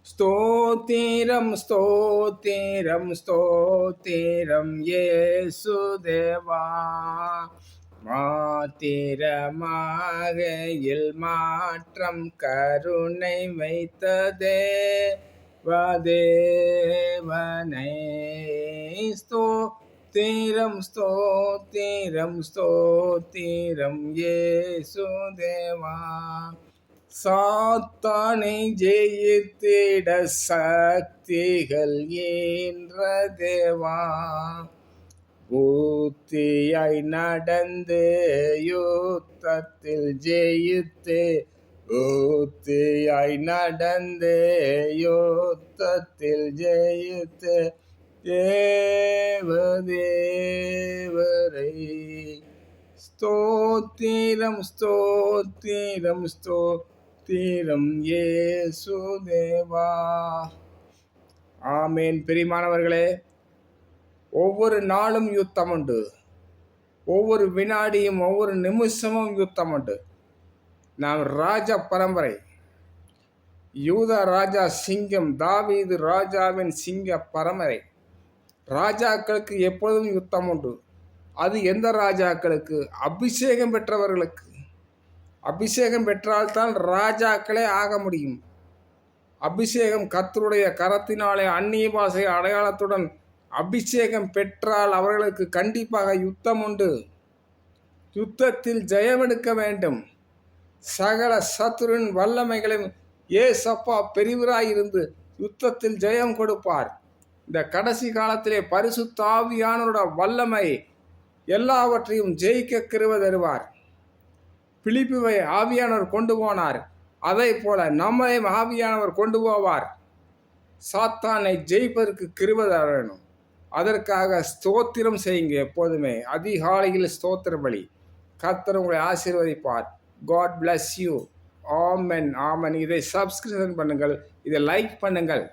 ஸ்தோத்திரம் ஸ்தோத்திரம் ஸ்தோத்திரம் இயேசுதேவா. மாத்திரமாகையில் மாற்றம் கருணை வைத்ததே வதேவனை. ஸ்தோத்திரம் ஸ்தோத்திரம் ஸ்தோத்திரம் இயேசுதேவா. சாத்தானை ஜெயித்திட சக்திகள் ஈன்ற தேவா. ஊத்தியாய் நடந்து யுத்தத்தில் ஜெயித்து, ஊத்தியாய் நடந்து யுத்தத்தில் ஜெயித்து தேவதேவரை. ஸ்தோத்திரம் ஸ்தோத்திரம் ஸ்தோத்திரம் இயேசுதேவா. ஆமேன். பிரியமானவர்களே, ஒவ்வொரு நாளும் யுத்தம் உண்டு, ஒவ்வொரு வினாடியும் ஒவ்வொரு நிமிஷமும் யுத்தம் உண்டு. நாம் ராஜா பரம்பரை, யூதா ராஜா சிங்கம், தாவீது ராஜாவின் சிங்க பரம்பரை. ராஜாக்களுக்கு எப்பொழுதும் யுத்தம் உண்டு. அது எந்த ராஜாக்களுக்கு? அபிஷேகம் பெற்றவர்களுக்கு. அபிஷேகம் பெற்றால்தான் ராஜாக்களே ஆக முடியும். அபிஷேகம் கர்த்தருடைய கரத்தினாலே அந்நிய பாஷை அடையாளத்துடன் அபிஷேகம் பெற்றால் அவர்களுக்கு கண்டிப்பாக யுத்தம் உண்டு. யுத்தத்தில் ஜெயமெடுக்க வேண்டும். சகல சத்துருவின் வல்லமைகளையும் ஏசப்பா பெரியவராயிருந்து யுத்தத்தில் ஜெயம் கொடுப்பார். இந்த கடைசி காலத்திலே பரிசுத்த ஆவியானவருடைய வல்லமை எல்லாவற்றையும் ஜெயிக்க கிருபை தருவார். பிலிப்புவை ஆவியானவர் கொண்டு போனார், அதை போல நம்மையும் ஆவியானவர் கொண்டு போவார். சாத்தானை ஜெயிப்பதற்கு கிருபை தர வேணும். அதற்காக ஸ்தோத்திரம் செய்யுங்க. எப்போதுமே அதிகாலையில் ஸ்தோத்திர பலி. கர்த்தர் உங்களை ஆசீர்வதிப்பார். God bless you. Amen amen. இதை சப்ஸ்கிரிப்ஷன் பண்ணுங்கள், இதை லைக் பண்ணுங்கள்.